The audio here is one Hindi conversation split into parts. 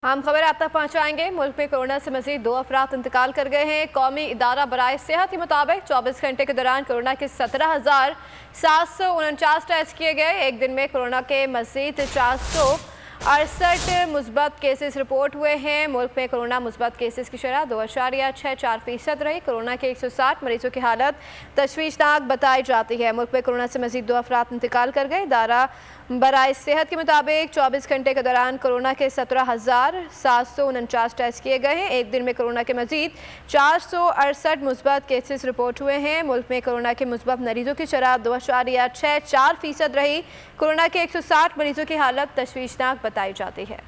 हम खबर आप तक पहुंचाएंगे। मुल्क में कोरोना से मजीद 2 अफराद इंतकाल कर गए हैं। कौमी इदारा बराए सेहत के मुताबिक 24 घंटे के दौरान कोरोना के 17,749 टेस्ट किए गए। एक दिन में कोरोना के मजीद 468 मुस्बत केसेस रिपोर्ट हुए हैं। मुल्क में कोरोना मुस्बत केसेस की शरह 2.64% रही। कोरोना के 160 मरीजों की हालत तशवीशनाक बताई जाती है। मुल्क में कोरोना से मजीद 2 अफराद इंतकाल कर गए। इदारा बराए सेहत के मुताबिक 24 घंटे के दौरान कोरोना के 17,749 टेस्ट किए गए हैं। एक दिन में कोरोना के मजीद 468 मुस्बत केसेस रिपोर्ट हुए हैं। मुल्क में कोरोना के मुस्बत मरीजों की शरह 2.64% रही। कोरोना के 160 मरीजों की हालत तशवीशनाक बताई जाती है।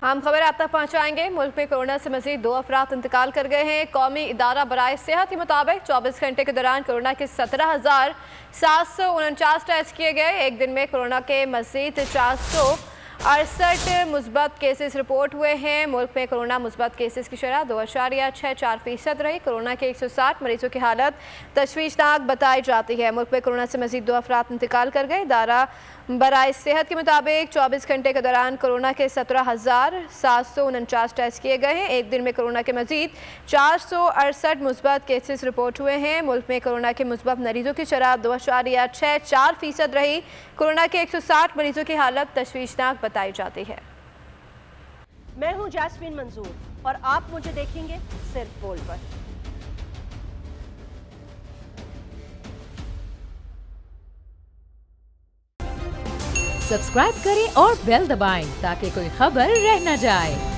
हम खबर आप तक पहुंचाएंगे। मुल्क में कोरोना से मजीद 2 अफराद इंतकाल कर गए हैं। कौमी इदारा बराए सेहत के मुताबिक 24 घंटे के दौरान कोरोना के 17,749 टेस्ट किए गए। एक दिन में कोरोना के मजीद 468 मुस्बत केसेस रिपोर्ट हुए हैं। मुल्क में कोरोना मुस्बत केसेस की शरह 2.64% रही। कोरोना के 160 मरीजों की हालत तशवीशनाक बताई जाती है। मुल्क में कोरोना से मजीद 2 अफराद इंतकाल कर गए। इदारा बराए सेहत के मुताबिक 24 घंटे के दौरान कोरोना के 17,749 टेस्ट किए गए हैं। एक दिन में कोरोना के मजीद 468 मुस्बत केसेस रिपोर्ट हुए हैं। मुल्क में कोरोना के मुस्बत मरीजों की शरह 2.64% रही। कोरोना के 160 मरीजों की हालत तशवीशनाक बताई जाती है। मैं हूं जैस्मीन मंजूर और आप मुझे देखेंगे सिर्फ बोल पर। सब्सक्राइब करें और बेल दबाएं ताकि कोई खबर रह न जाए।